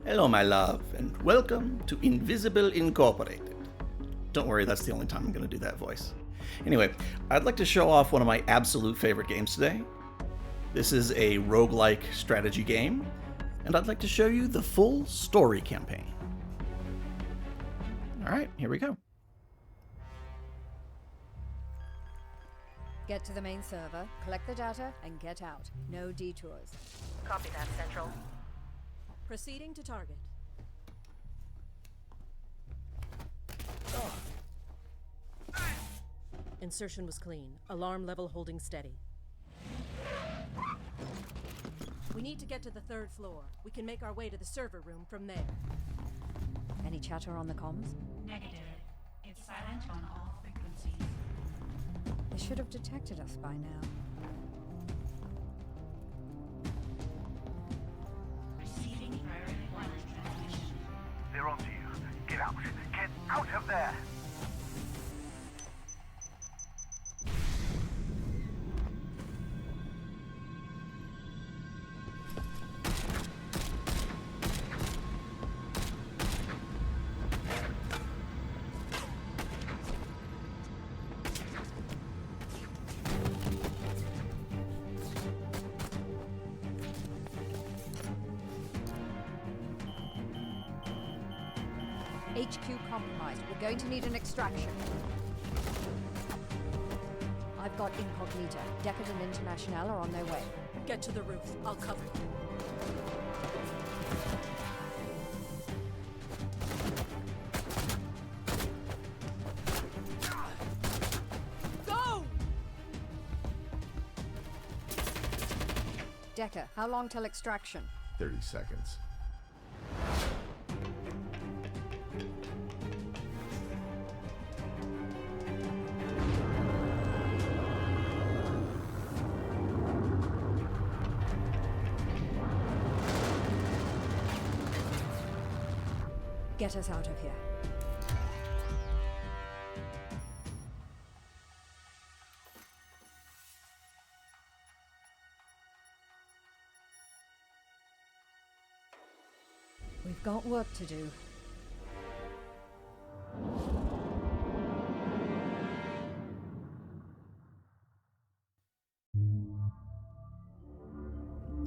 Hello, my love, and welcome to Invisible Incorporated. Don't worry, that's the only time I'm going to do that voice. Anyway, I'd like to show off one of my absolute favorite games today. This is a roguelike strategy game, and I'd like to show you the full story campaign. Alright, here we go. Get to the main server, collect the data, and get out. No detours. Copy that, Central. Proceeding to target. Insertion was clean. Alarm level holding steady. We need to get to the third floor. We can make our way to the server room from there. Any chatter on the comms? Negative. It's silent on all frequencies. They should have detected us by now. Receiving priority wireless transmission. They're onto you. Get out. Get out of there! HQ compromised. We're going to need an extraction. I've got Incognita. Deckard and International are on their way. Get to the roof. I'll cover you. Go! Decker, how long till extraction? 30 seconds. Get us out of here. We've got work to do.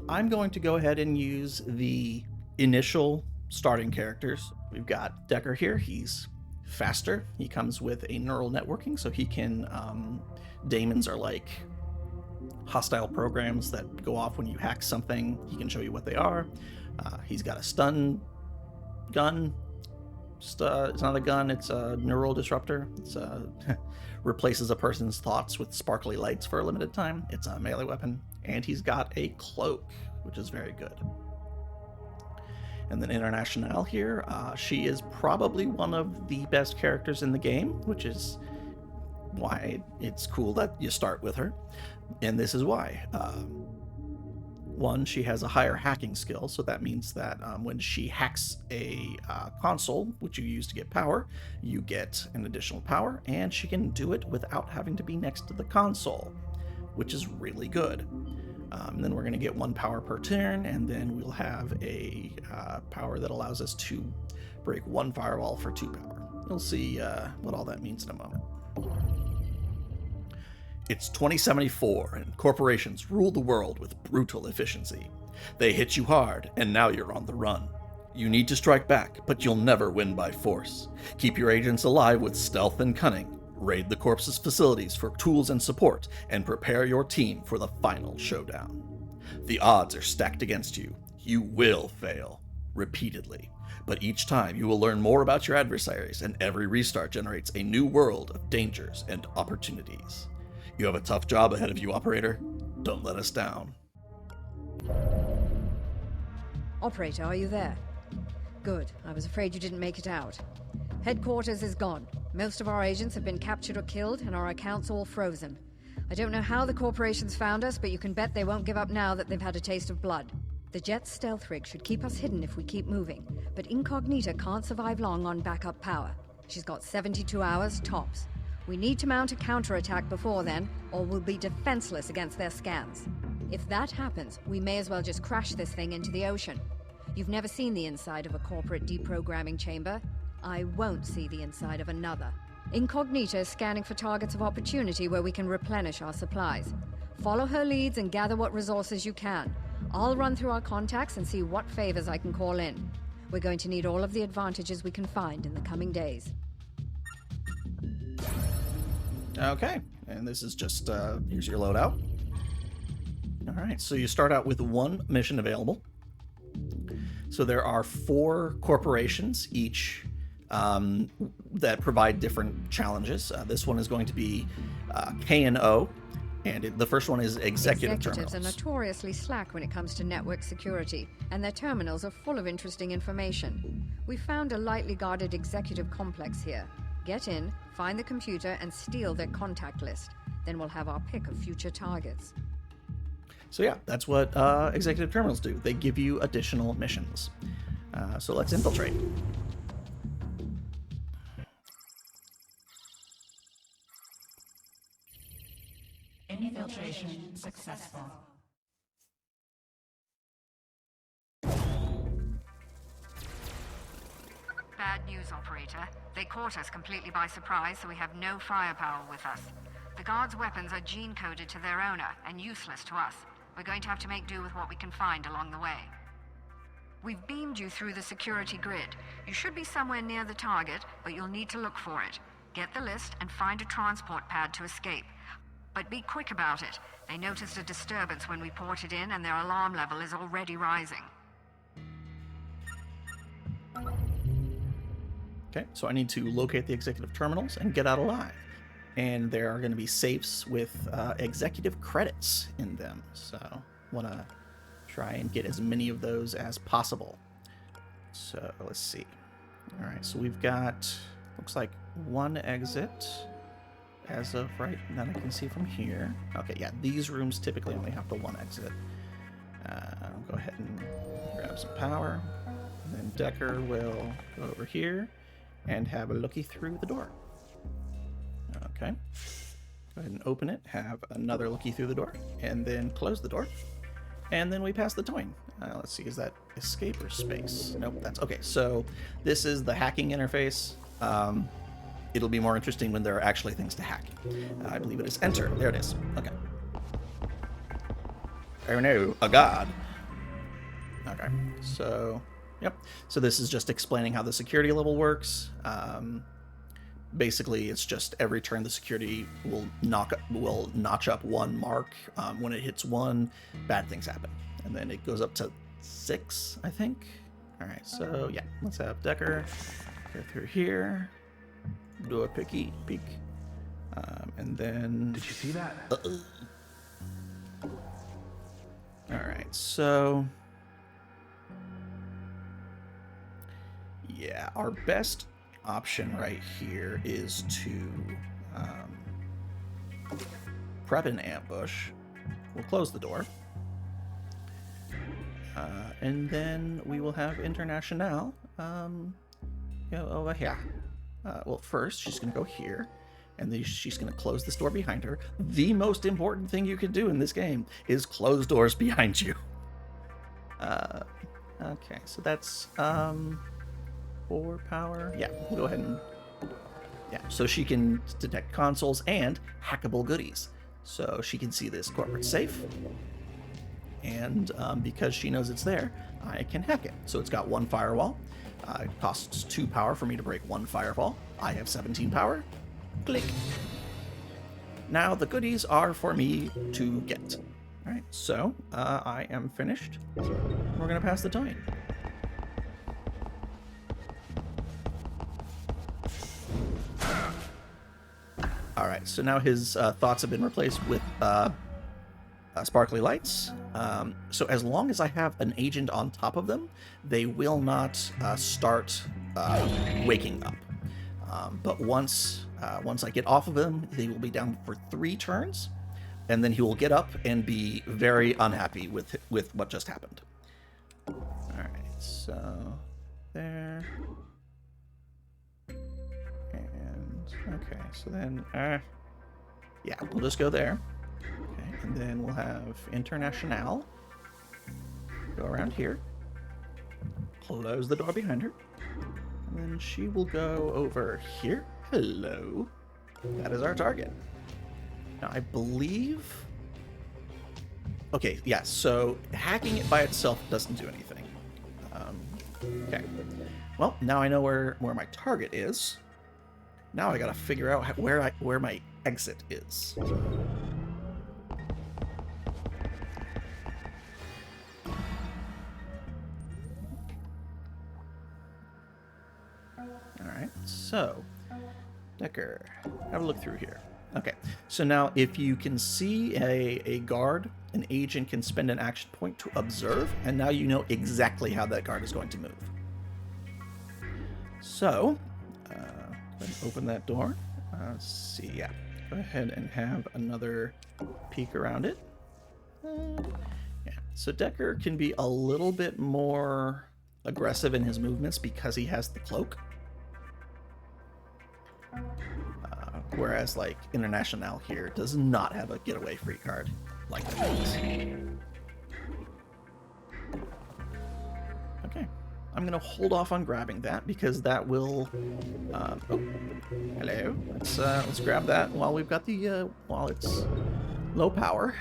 I'm going to go ahead and use the initial starting characters. We've got Decker here. He's faster. He comes with a neural networking, so he can... daemons are like hostile programs that go off when you hack something. He can show you what they are. He's got a stun gun. It's not a gun, it's a neural disruptor. It's replaces a person's thoughts with sparkly lights for a limited time. It's a melee weapon. And he's got a cloak, which is very good. And then International here, she is probably one of the best characters in the game, which is why it's cool that you start with her. And this is why. One, she has a higher hacking skill, so that means that when she hacks a console, which you use to get power, you get an additional power, and she can do it without having to be next to the console, which is really good. And then we're going to get 1 power per turn, and then we'll have a power that allows us to break 1 firewall for 2 power. You'll see what all that means in a moment. It's 2074, and corporations rule the world with brutal efficiency. They hit you hard, and now you're on the run. You need to strike back, but you'll never win by force. Keep your agents alive with stealth and cunning. Raid the Corps's facilities for tools and support, and prepare your team for the final showdown. The odds are stacked against you. You will fail, repeatedly. But each time you will learn more about your adversaries, and every restart generates a new world of dangers and opportunities. You have a tough job ahead of you, Operator. Don't let us down. Operator, are you there? Good. I was afraid you didn't make it out. Headquarters is gone. Most of our agents have been captured or killed, and our accounts all frozen. I don't know how the corporations found us, but you can bet they won't give up now that they've had a taste of blood. The Jet's stealth rig should keep us hidden if we keep moving, but Incognita can't survive long on backup power. She's got 72 hours, tops. We need to mount a counterattack before then, or we'll be defenseless against their scans. If that happens, we may as well just crash this thing into the ocean. You've never seen the inside of a corporate deprogramming chamber. I won't see the inside of another. Incognita is scanning for targets of opportunity where we can replenish our supplies. Follow her leads and gather what resources you can. I'll run through our contacts and see what favors I can call in. We're going to need all of the advantages we can find in the coming days. Okay, and this is just, here's your loadout. All right, so you start out with one mission available. So there are 4 corporations, each that provide different challenges. This one is going to be K&O, and the first one is Executive Executives Terminals. are notoriously slack when it comes to network security, and their terminals are full of interesting information. We found a lightly guarded executive complex here. Get in, find the computer, and steal their contact list. Then we'll have our pick of future targets. So yeah, that's what Executive Terminals do. They give you additional missions. So let's infiltrate. Infiltration successful. Bad news, operator. They caught us completely by surprise, so we have no firepower with us. The guards' weapons are gene-coded to their owner and useless to us. We're going to have to make do with what we can find along the way. We've beamed you through the security grid. You should be somewhere near the target, but you'll need to look for it. Get the list and find a transport pad to escape. But be quick about it. They noticed a disturbance when we ported in, and their alarm level is already rising. Okay, so I need to locate the Executive Terminals and get out alive. And there are going to be safes with executive credits in them. So want to try and get as many of those as possible. So let's see. All right, so we've got, looks like 1 exit as of right that I can see from here. Okay, yeah, these rooms typically only have the 1 exit. I'll go ahead and grab some power. And then Decker will go over here and have a looky through the door. Okay. Go ahead and open it, have another looky through the door, and then close the door. And then we pass the towing. Let's see, is that escape or space? Nope, that's okay. So this is the hacking interface. It'll be more interesting when there are actually things to hack. I believe it is enter. There it is. Okay. Oh no, a god. Okay, so, yep. So this is just explaining how the security level works. Basically, it's just every turn the security will notch up 1 mark. When it hits 1, bad things happen. And then it goes up to 6, I think. All right, so yeah, let's have Decker go through here, do a peek, and then... Did you see that? All right, so... yeah, our best option right here is to prep an ambush. We'll close the door. And then we will have International go over here. Well, first, she's going to go here. And then she's going to close this door behind her. The most important thing you can do in this game is close doors behind you. Okay, so that's... 4 power. Yeah, we'll go ahead and... yeah, so she can detect consoles and hackable goodies. So she can see this corporate safe. And because she knows it's there, I can hack it. So it's got 1 firewall. It costs 2 power for me to break 1 firewall. I have 17 power. Click. Now the goodies are for me to get. All right, so I am finished. We're going to pass the time. All right, so now his thoughts have been replaced with sparkly lights. So as long as I have an agent on top of them, they will not start waking up. But once I get off of him, they will be down for 3 turns, and then he will get up and be very unhappy with what just happened. All right, so there. Okay, so then, yeah, we'll just go there. Okay, and then we'll have International go around here. close the door behind her. And then she will go over here. Hello. That is our target. Now, I believe... Okay, yeah, so hacking it by itself doesn't do anything. Okay. Well, now I know where my target is. Now I gotta figure out where my exit is. Alright, so Decker, have a look through here. Okay, so now if you can see a guard, an agent can spend an action point to observe, and now you know exactly how that guard is going to move. So, go ahead and open that door. Let's see, yeah. Go ahead and have another peek around it. Yeah, so Decker can be a little bit more aggressive in his movements because he has the cloak. Whereas, like, International here does not have a getaway free card like that. Okay, I'm gonna hold off on grabbing that because that will. Oh, hello. Let's grab that while we've got the while it's low power.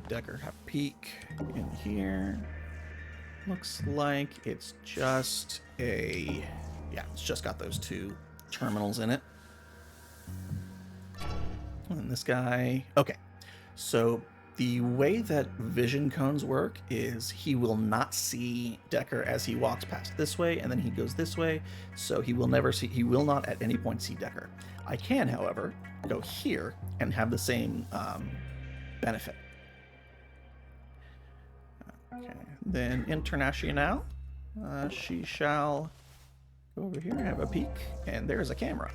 Decker have a peek in here. Looks like it's just a... Yeah, it's just got those two terminals in it. And this guy... Okay, so the way that vision cones work is he will not see Decker as he walks past this way, and then he goes this way, so he will never see... He will not at any point see Decker. I can, however, go here and have the same benefit. Okay, then International, she shall go over here, have a peek, and there's a camera.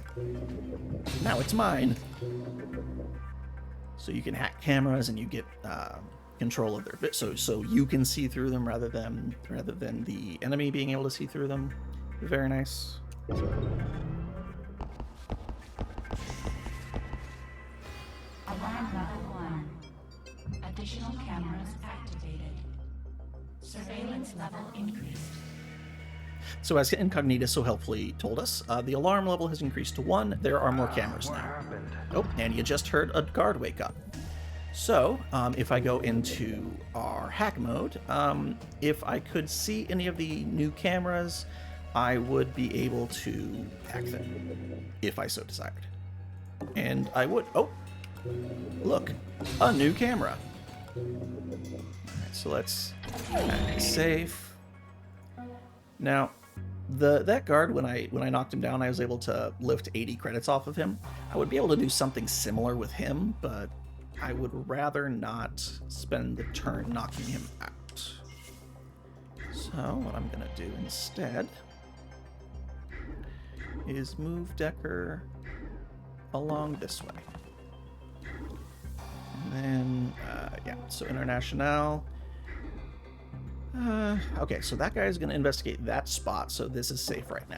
Now it's mine. So you can hack cameras and you get control of their bit, so you can see through them rather than the enemy being able to see through them. Very nice. Alarm level 1. Additional cameras activated. Surveillance level increased. So as Incognita so helpfully told us, the alarm level has increased to 1. There are more cameras What now. happened? Oh, and you just heard a guard wake up. So, if I go into our hack mode, if I could see any of the new cameras, I would be able to hack them, if I so desired. And I would. Oh, look, a new camera. Alright, so let's hack safe. Now, that guard, when I knocked him down, I was able to lift 80 credits off of him. I would be able to do something similar with him, but I would rather not spend the turn knocking him out. So what I'm gonna do instead is move Decker along this way. And then, yeah, so International. Okay, so that guy is going to investigate that spot, so this is safe right now.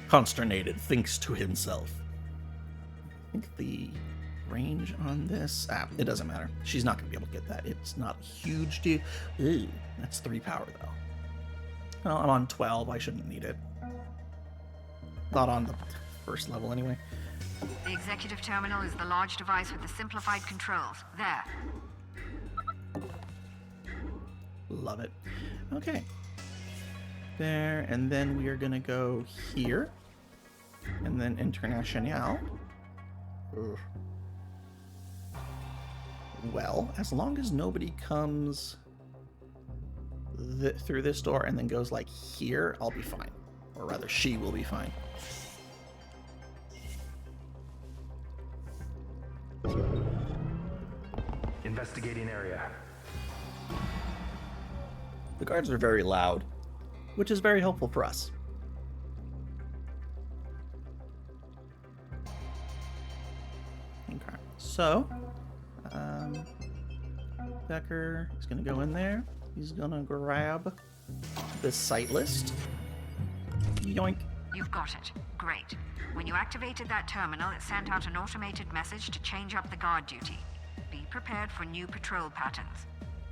Consternated thinks to himself. I think the range on this... it doesn't matter. She's not going to be able to get that. It's not a huge deal. Ooh, that's 3 power, though. Well, I'm on 12. I shouldn't need it. Not on the first level, anyway. The executive terminal is the large device with the simplified controls. There. Love it. Okay. There, and then we are going to go here. And then International. Ugh. Well, as long as nobody comes through this door and then goes like here, I'll be fine. Or rather, she will be fine. Investigating area. The guards are very loud, which is very helpful for us. Okay, so Decker, he's gonna go in there. He's gonna grab the site list. Yoink. You've got it. Great. When you activated that terminal, it sent out an automated message to change up the guard duty. Be prepared for new patrol patterns.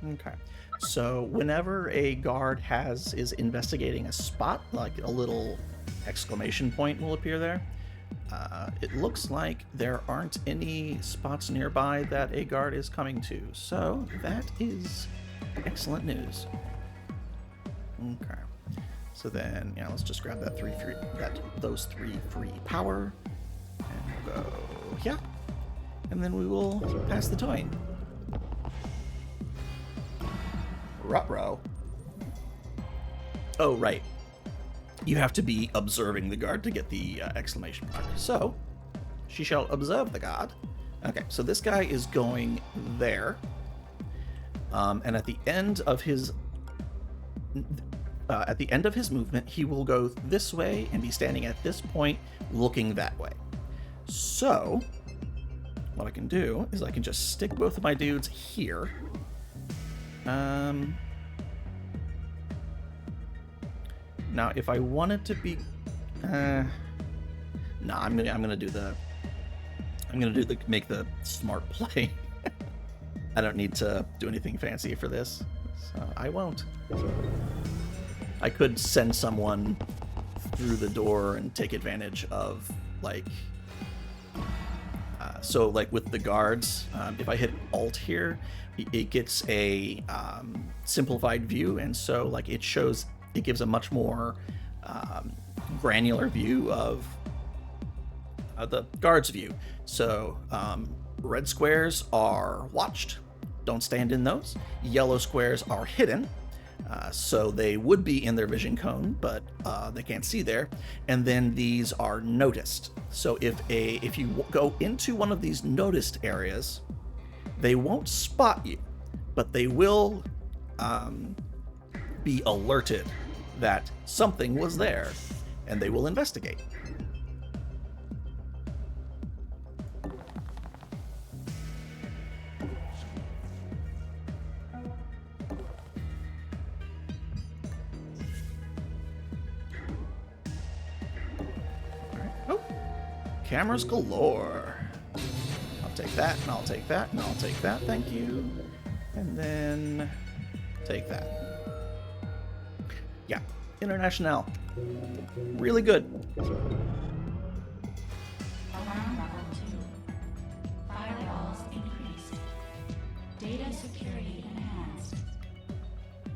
Okay. So whenever a guard is investigating a spot, like a little exclamation point will appear there. It looks like there aren't any spots nearby that a guard is coming to. So that is excellent news. Okay. So then, yeah, let's just grab that those 3 free power, and we'll go, yeah, and then we will pass the toin. Ruh-roh. Oh, right. You have to be observing the guard to get the exclamation mark. So, she shall observe the guard. Okay, so this guy is going there, and at the end of his movement, he will go this way and be standing at this point, looking that way. So, what I can do is I can just stick both of my dudes here. Now, if I wanted to be, I'm gonna make the smart play. I don't need to do anything fancy for this, so I won't. I could send someone through the door and take advantage of, like, so like with the guards, if I hit Alt here, it gets a simplified view, and so like it gives a much more granular view of the guards' view. So red squares are watched, don't stand in those. Yellow squares are hidden, so they would be in their vision cone, but they can't see there. And then these are noticed. So if you go into one of these noticed areas, they won't spot you, but they will be alerted that something was there, and they will investigate. Oh, cameras galore. I'll take that, and I'll take that, and I'll take that, thank you. And then take that. Yeah, International. Really good. Alarm level 2. Firewalls increased. Data security enhanced.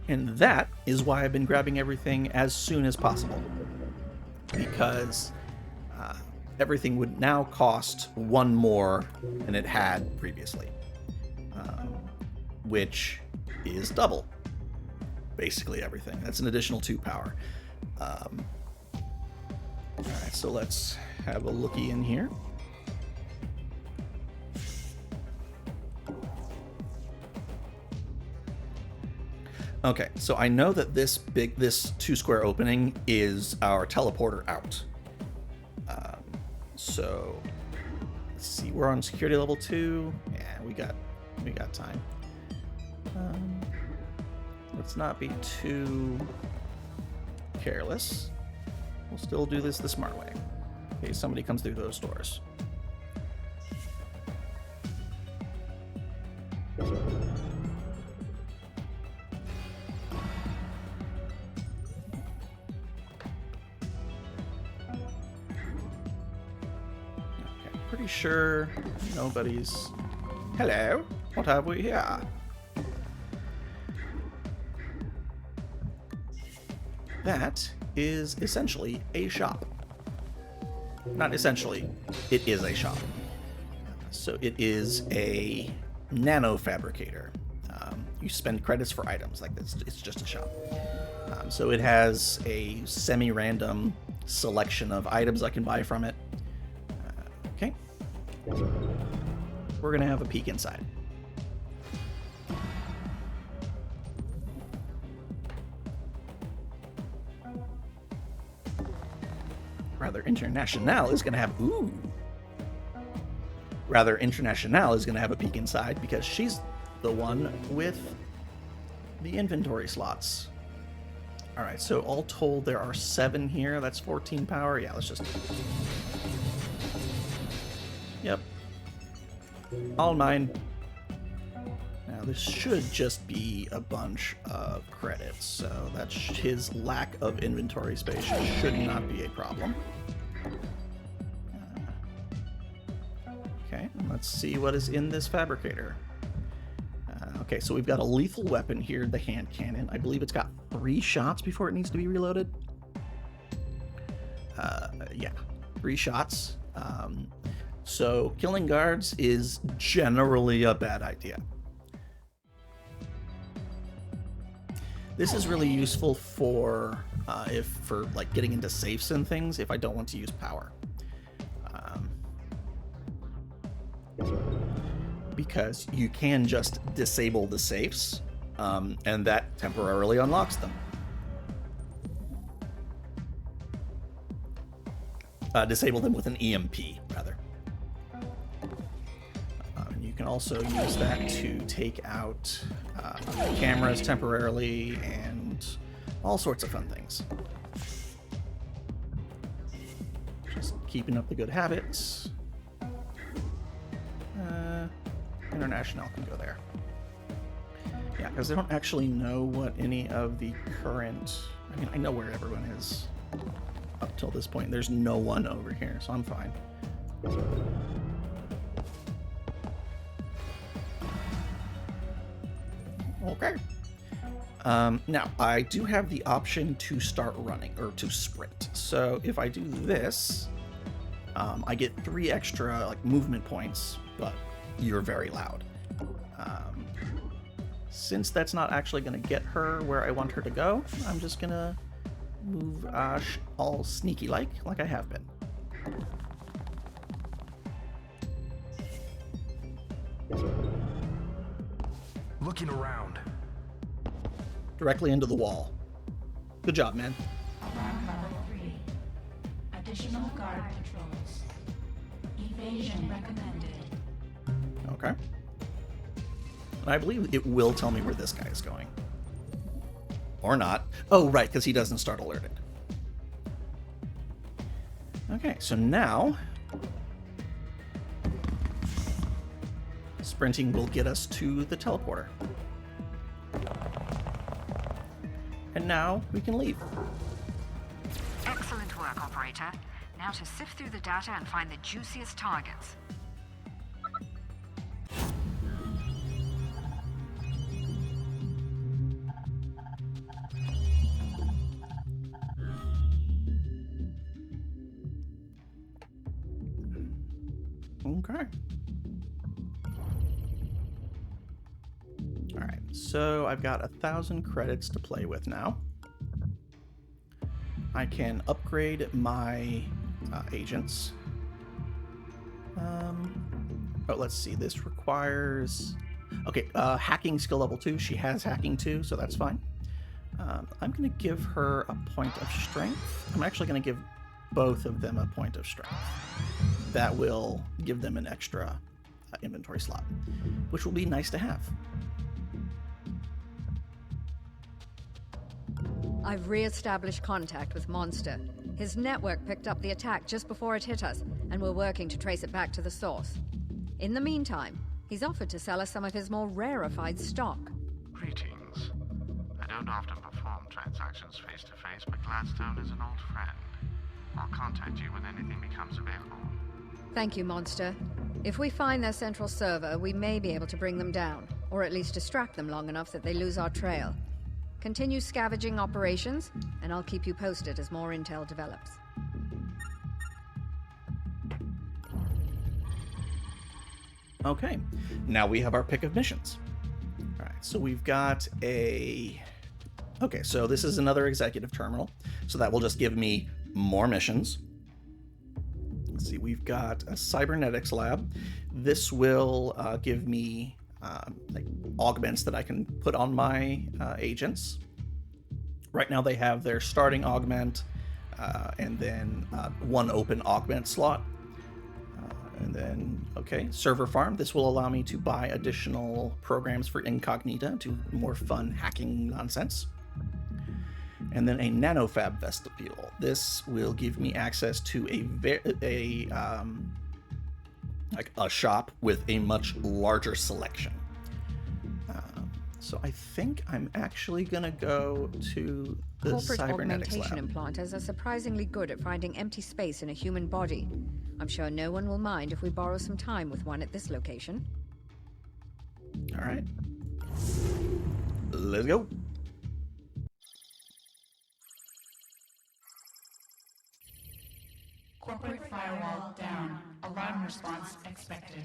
And that is why I've been grabbing everything as soon as possible. Because everything would now cost 1 more than it had previously. Which is double. Basically everything. That's an additional 2 power. Alright, so let's have a looky in here. Okay, so I know that this 2-square opening is our teleporter out. So let's see, we're on security level 2. Yeah, we got time. Let's not be too careless. We'll still do this the smart way. Okay, somebody comes through those doors. Okay, pretty sure nobody's... Hello, what have we here? That is essentially a shop. Not essentially, it is a shop. So it is a nano fabricator. You spend credits for items like this. It's just a shop. So it has a semi-random selection of items I can buy from it. Okay. We're gonna have a peek inside. Rather International is going to have Rather International is going to have a peek inside because she's the one with the inventory slots. All right, so all told, there are 7 here. That's 14 power. Yeah, let's just... Yep. All mine. Now, this should just be a bunch of credits, so that's his lack of inventory space should not be a problem. Okay, let's see what is in this fabricator. Okay, so we've got a lethal weapon here, the hand cannon. I believe it's got 3 shots before it needs to be reloaded. Yeah, 3 shots. So killing guards is generally a bad idea. This is really useful for like getting into safes and things if I don't want to use power. Because you can just disable the safes, and that temporarily unlocks them. Disable them with an EMP, rather. And you can also use that to take out cameras temporarily and all sorts of fun things. Just keeping up the good habits. International can go there. Yeah, because I don't actually know what any of the current... I mean, I know where everyone is up till this point. There's no one over here, so I'm fine. Okay. Now, I do have the option to start running, or to sprint. So if I do this, I get 3 extra like movement points, but you're very loud. Since that's not actually going to get her where I want her to go, I'm just going to move all sneaky-like I have been. Looking around. Directly into the wall. Good job, man. Alarm level 3. Additional guard patrols. Evasion recommended. Okay. And I believe it will tell me where this guy is going. Or not. Oh, right, because he doesn't start alerted. Okay, so now... sprinting will get us to the teleporter. And now we can leave. Excellent work, Operator. Now to sift through the data and find the juiciest targets. Okay. All right, so I've got 1,000 credits to play with now. I can upgrade my agents. Oh, let's see. This requires... Okay, hacking skill level 2. She has hacking 2, so that's fine. I'm going to give her a point of strength. I'm actually going to give both of them a point of strength. That will give them an extra inventory slot, which will be nice to have. I've re-established contact with Monster. His network picked up the attack just before it hit us, and we're working to trace it back to the source. In the meantime, he's offered to sell us some of his more rarefied stock. Greetings. I don't often perform transactions face-to-face, but Gladstone is an old friend. I'll contact you when anything becomes available. Thank you, Monster. If we find their central server, we may be able to bring them down, or at least distract them long enough that they lose our trail. Continue scavenging operations, and I'll keep you posted as more intel develops. Okay, now we have our pick of missions. All right, so we've got a... Okay, so this is another executive terminal, so that will just give me more missions. Let's see, we've got a cybernetics lab. This will give me like augments that I can put on my agents. Right now they have their starting augment and then one open augment slot. And then, okay, server farm. This will allow me to buy additional programs for Incognita to more fun hacking nonsense. And then a nanofab vestibule. This will give me access to a shop with a much larger selection. So I think I'm actually gonna go to the Corporate cybernetics augmentation lab. implanters are surprisingly good at finding empty space in a human body. I'm sure no one will mind if we borrow some time with one at this location. All right, let's go. Corporate firewall down. Alarm response expected.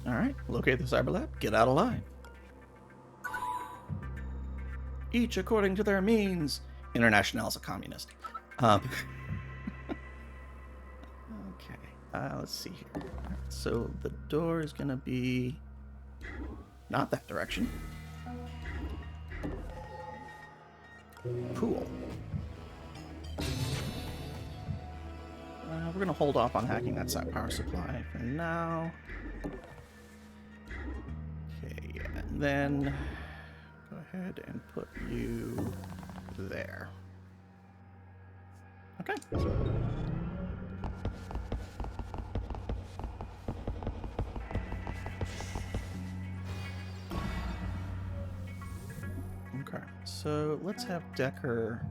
All right, locate the cyber lab. Get out of line. Each according to their means. International's a communist. Okay, let's see here. All right, so the door is gonna be not that direction. Cool. We're gonna hold off on hacking that power supply for now. Okay, and then go ahead and put you there. Okay. Okay, so let's have Decker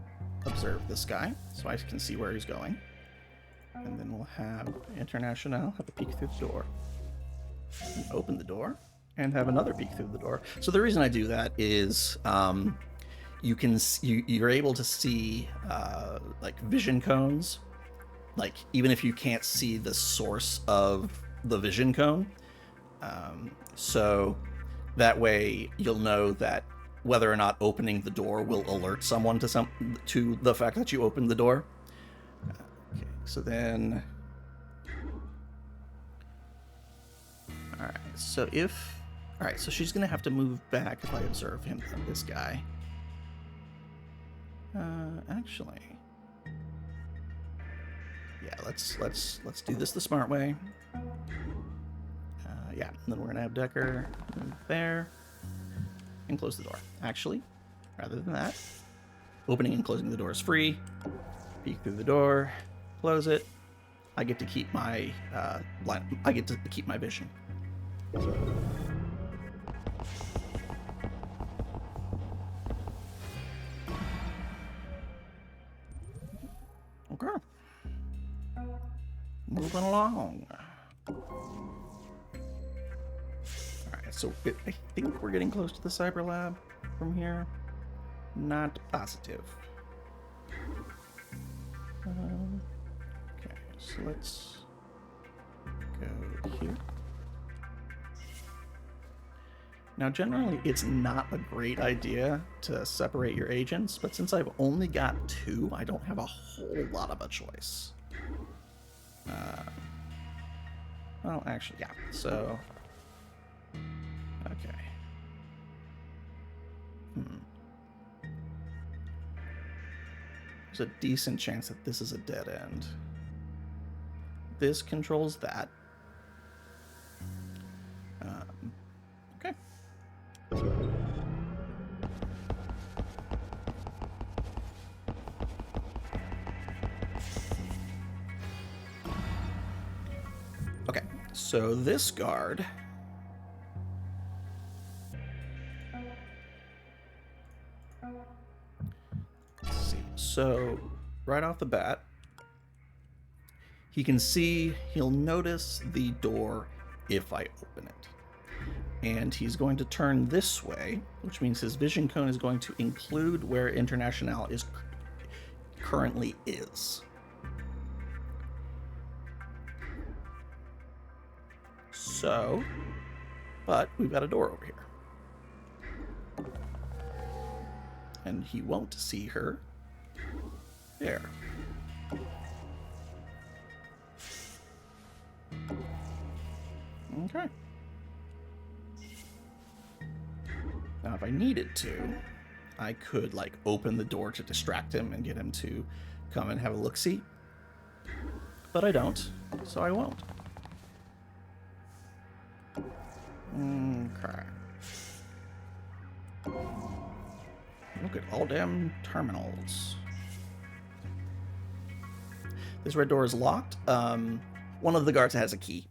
observe this guy so I can see where he's going. And then we'll have International have a peek through the door. And open the door and have another peek through the door. So the reason I do that is you're able to see like vision cones, like even if you can't see the source of the vision cone. So that way you'll know that whether or not opening the door will alert someone to the fact that you opened the door. Okay, so then, all right. So so she's gonna have to move back if I observe this guy. Actually, yeah. Let's do this the smart way. Yeah, and then we're gonna have Decker move there and close the door. Actually, rather than that, opening and closing the door is free. Peek through the door, close it. I get to keep my vision. Okay. Moving along. Alright, so I think we're getting close to the cyber lab from here. Not positive. Okay, so let's go here. Now, generally, it's not a great idea to separate your agents, but since I've only got 2, I don't have a whole lot of a choice. Well, actually, yeah. So, okay. There's a decent chance that this is a dead end. This controls that. Okay. Okay, so this guard let's see. So right off the bat, he'll notice the door if I open it. And he's going to turn this way, which means his vision cone is going to include where International is currently is. So, but we've got a door over here. And he won't see her there. Okay. Now, if if I needed to, I could like open the door to distract him and get him to come and have a look-see. But I don't, so I won't. Okay. Look at all damn terminals. This red door is locked. One of the guards has a key.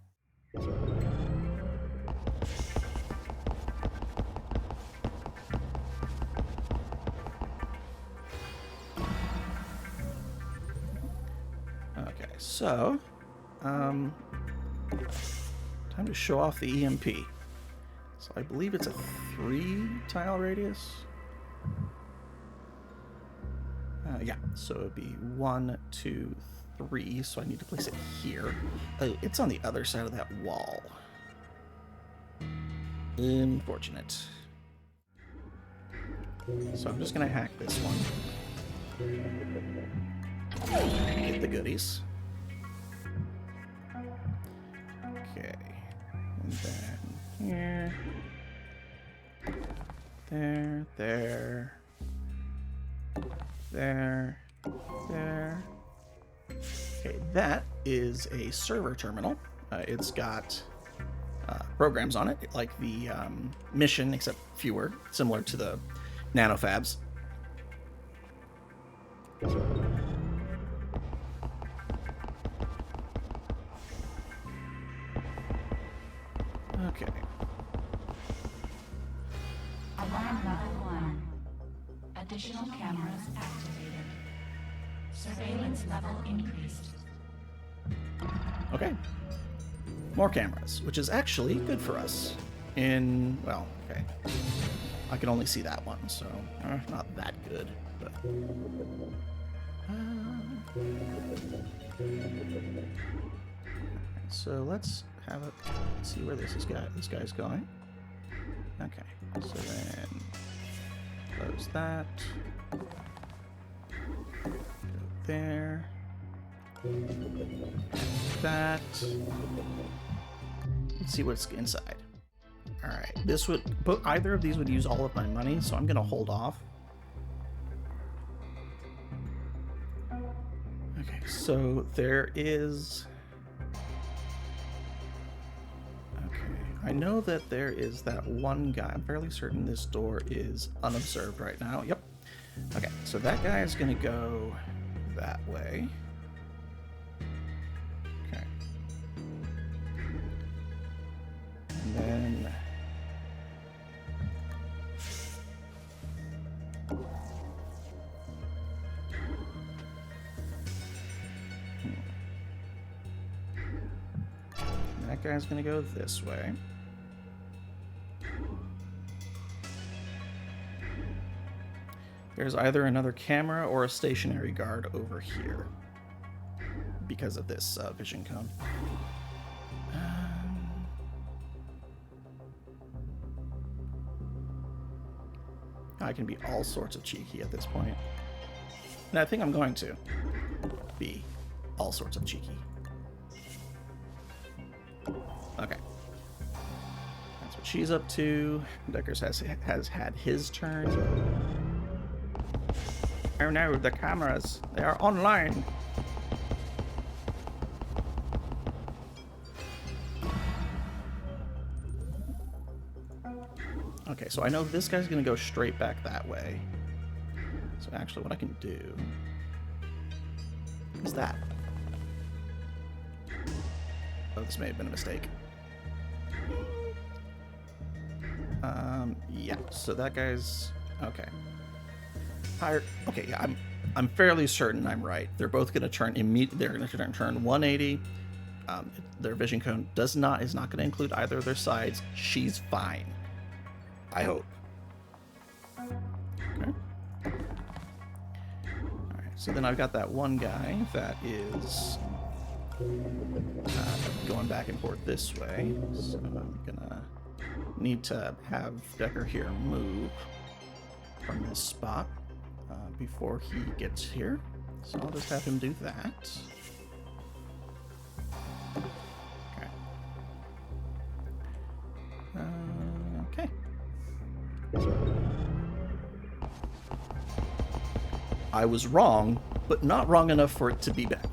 Okay, so, time to show off the EMP. So I believe it's a 3-tile radius. Yeah, so it'd be 1, 2, 3. So I need to place it here. Oh, it's on the other side of that wall. Unfortunate. So I'm just gonna hack this one. Get the goodies. Okay. And then here. There. Okay, that is a server terminal. It's got programs on it, like the mission, except fewer, similar to the nanofabs. Okay. Alarm level 1. Additional cameras activated. Surveillance level increased. Okay. More cameras, which is actually good for us. Well, okay. I can only see that one, so not that good, but... So let's have it. See where this guy's going. Okay, so then close that. Go there. That. Let's see what's inside. All right, either of these would use all of my money, so I'm gonna hold off. Okay, so there is. I know that there is that one guy. I'm fairly certain this door is unobserved right now. Yep. Okay, so that guy is going to go that way. Okay. And then... That guy's going to go this way. There's either another camera or a stationary guard over here because of this vision cone. I can be all sorts of cheeky at this point. And I think I'm going to be all sorts of cheeky. Okay. That's what she's up to. Deckers has had his turn. Oh no, the cameras. They are online. Okay, so I know this guy's gonna go straight back that way. So actually what I can do is that. Oh, this may have been a mistake. Yeah, so that guy's okay. Okay, yeah, I'm fairly certain I'm right. They're both going to turn They're going to turn 180. Their vision cone is not going to include either of their sides. She's fine. I hope. Okay. All right. So then I've got that one guy that is going back and forth this way. So I'm gonna need to have Decker here move from this spot. Before he gets here. So I'll just have him do that. Okay. Okay. I was wrong, but not wrong enough for it to be bad.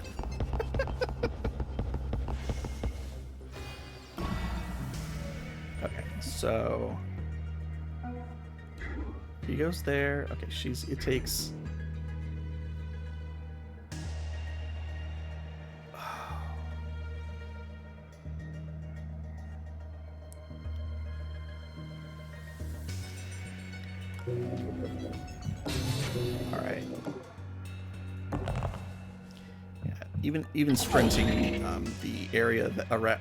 Okay, so he goes there. Okay, it takes. All right. Yeah, even sprinting, the area that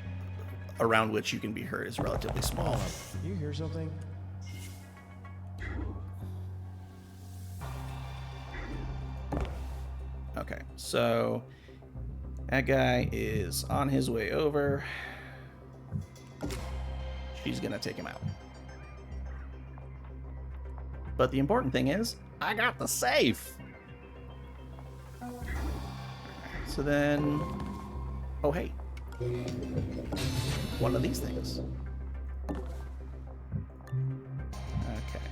around which you can be hurt is relatively small. You hear something? Okay, so that guy is on his way over. She's gonna take him out. But the important thing is, I got the safe! So then... Oh, hey. One of these things. Okay,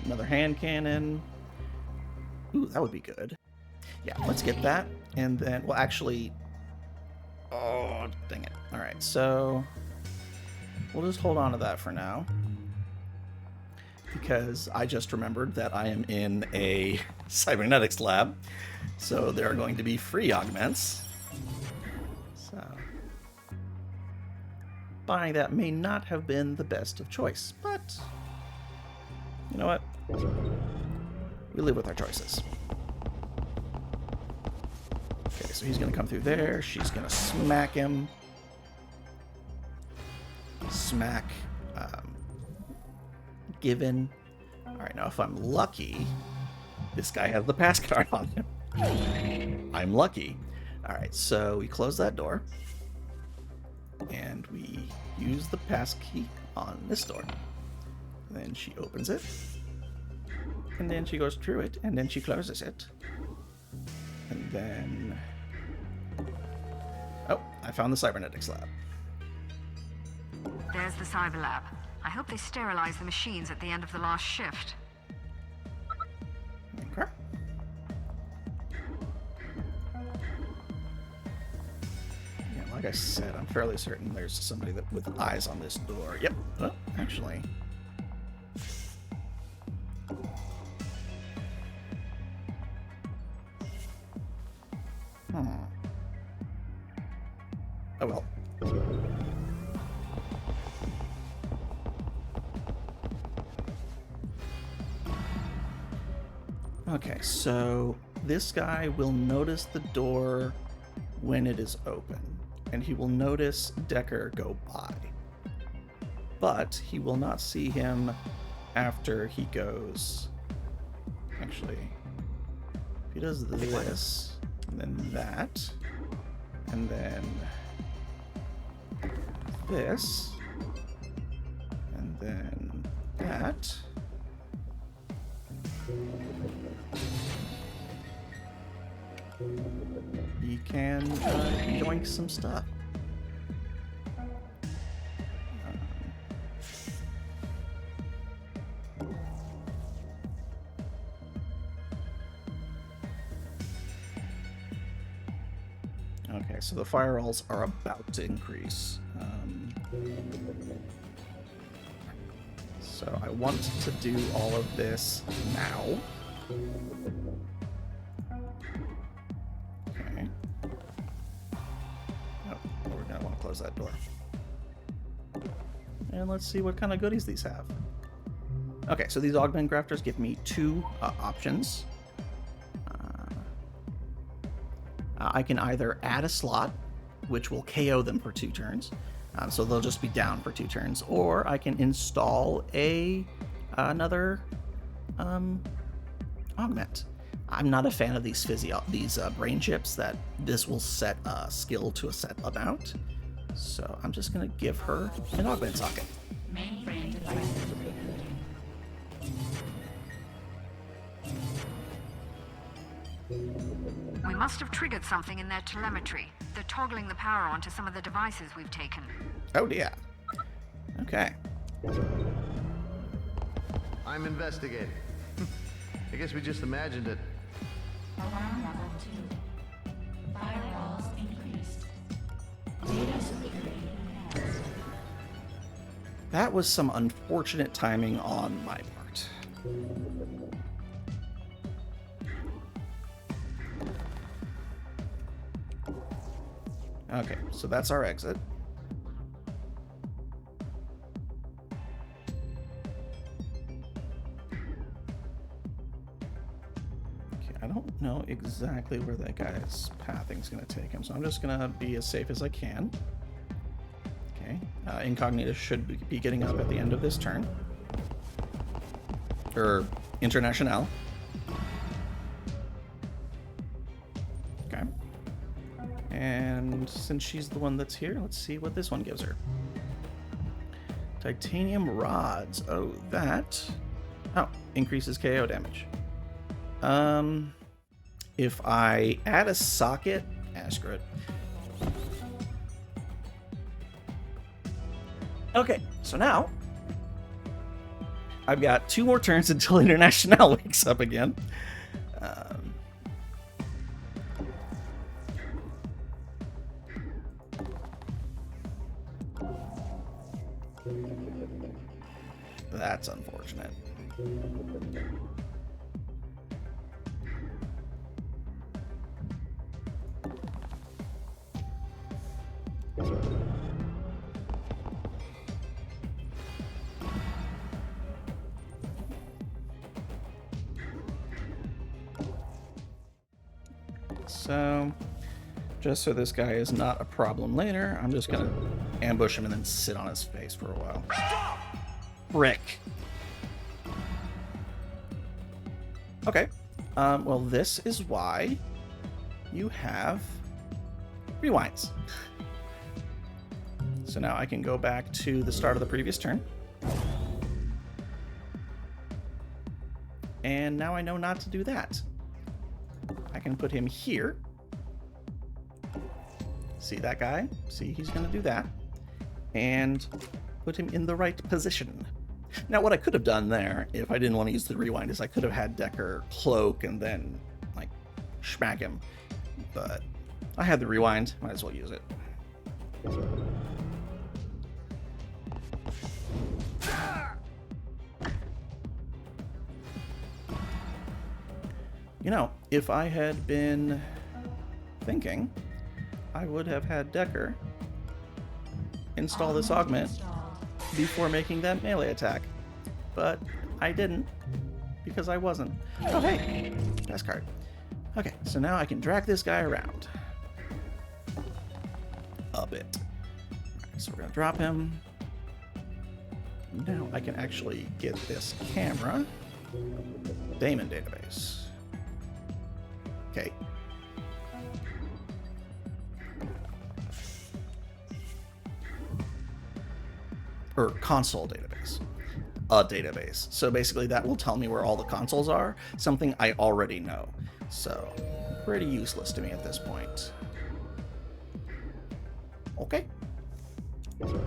another hand cannon. Ooh, that would be good. Yeah, let's get that. And then, well, actually... Oh, dang it. Alright, so... We'll just hold on to that for now. Because I just remembered that I am in a cybernetics lab. So there are going to be free augments. So... Buying that may not have been the best of choice, but... You know what? We live with our choices. Okay, so he's going to come through there. She's going to smack him. Smack. Given. Alright, now if I'm lucky, this guy has the pass card on him. I'm lucky. Alright, so we close that door. And we use the pass key on this door. Then she opens it. And then she goes through it. And then she closes it. And then... Oh, I found the cybernetics lab. There's the cyber lab. I hope they sterilize the machines at the end of the last shift. Okay. Yeah, like I said, I'm fairly certain there's somebody with eyes on this door. Yep. Oh, actually. Oh well. Okay, so this guy will notice the door when it is open, and he will notice Decker go by. But he will not see him after he goes... Actually, if he does this, and then that, and then this, and then that... He can yoink some stuff. Okay, so the firewalls are about to increase. So I want to do all of this now. Okay. Oh, we're gonna want to close that door. And let's see what kind of goodies these have. Okay, so these augment grafters give me two options. I can either add a slot, which will KO them for 2 turns, so they'll just be down for 2 turns, or I can install another augment. I'm not a fan of these brain chips that this will set a skill to a set amount, so I'm just gonna give her an augment socket. Mainframe devices rebooting. We must have triggered something in their telemetry. They're toggling the power onto some of the devices we've taken. Oh dear. Okay. I'm investigating. I guess we just imagined it. Alarm level 2. Firewalls increased. Data security enhanced. That was some unfortunate timing on my part. Okay, so that's our exit. Okay, I don't know exactly where that guy's pathing is going to take him, so I'm just going to be as safe as I can. Okay, Incognito should be getting up at the end of this turn. Or International. Okay. And since she's the one that's here, let's see what this one gives her. Titanium rods. Oh, that. Oh, increases KO damage. If I add a socket, screw it. Okay, so now I've got 2 more turns until International wakes up again. That's unfortunate. So, just so this guy is not a problem later, I'm just gonna ambush him and then sit on his face for a while. Frick. Okay. Well, this is why you have rewinds. So now I can go back to the start of the previous turn. And now I know not to do that. I can put him here. See that guy? See, he's going to do that. And put him in the right position. Now, what I could have done there, if I didn't want to use the rewind, is I could have had Decker cloak and then, like, smack him. But I had the rewind. Might as well use it. You know, if I had been thinking, I would have had Decker install this augment before making that melee attack. But I didn't, because I wasn't. Oh, hey! Best card. Okay, so now I can drag this guy around. A bit. Alright, so we're going to drop him. Now I can actually get this camera. Daemon database. Okay. Or console database. A database. So basically that will tell me where all the consoles are, something I already know. So, pretty useless to me at this point. Okay.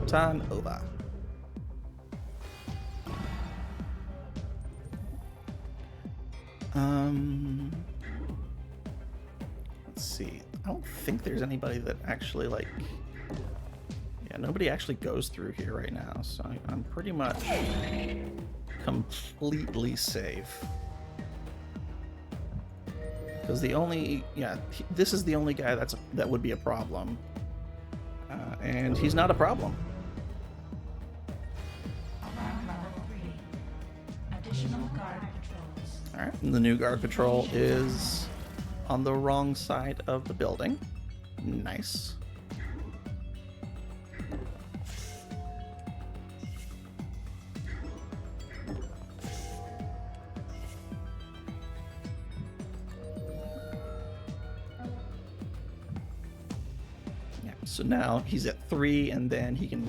Turn over. Let's see. I don't think there's anybody that actually, like... Yeah, nobody actually goes through here right now, so I'm pretty much completely safe. Because the only... Yeah, this is the only guy that would be a problem. And he's not a problem. Alarm level 3. Additional guard patrols. Alright, and the new guard patrol is on the wrong side of the building. Nice. Yeah, so now he's at 3, and then he can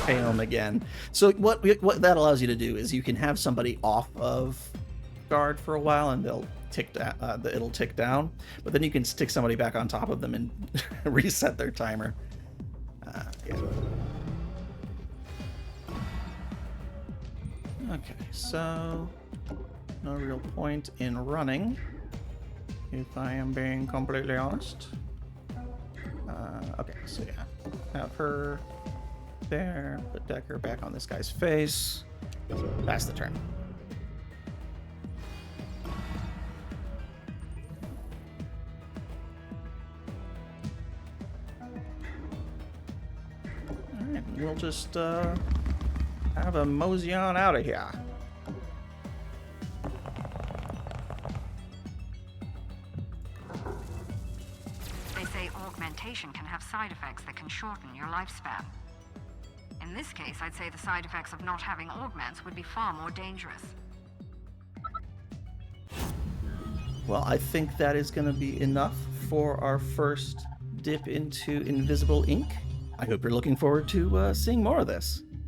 pay him again. So what that allows you to do is you can have somebody off of guard for a while, and they'll it'll tick down, but then you can stick somebody back on top of them and reset their timer. Yeah. Okay, so no real point in running if I am being completely honest. Okay, so yeah. Have her there, put Decker back on this guy's face. That's the turn. Alright, we'll just have a mosey on out of here. They say augmentation can have side effects that can shorten your lifespan. In this case, I'd say the side effects of not having augments would be far more dangerous. Well, I think that is going to be enough for our first dip into invisible ink. I hope you're looking forward to seeing more of this.